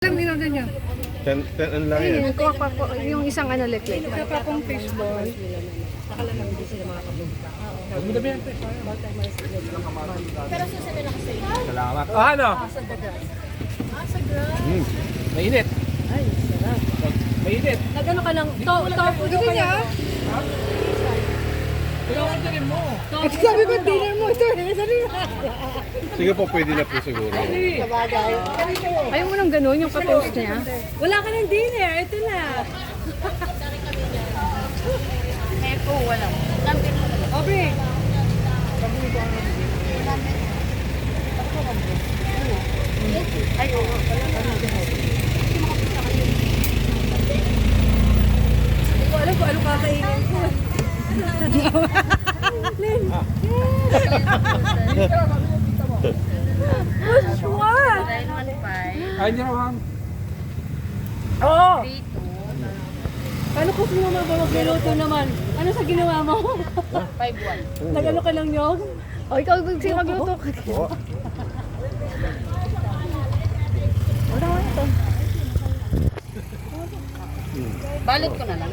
Ilang minuto niya? 10 ano lang yan. Ayun, kuha pa po yung isang ano leklet. Isa pa akong fishball. Salamat. Oh, ano? Sa dagat. Sa grass. Mainit. Ay, sarap. Mainit. Nagano ka lang, tofu Gusto ka niya? lang. Pinawantarin mo. At sabi ko, dinner mo ito. Sabi ko, Sige po, pwede na po siguro. ayaw mo nang ganun, yung pa-toast niya. Wala ka ng dinner, ito na. Epo, wala. Obre. Hindi ko alam kung ano kakainin ko. Which one? 915, Ay, hindi naman. Oo. 32, Paano ko sino magluto naman? Ano sa ginawa mo? 51. Nagano ka lang yun? O, ikaw gusto magluto ka. Oo. Balot ko na lang.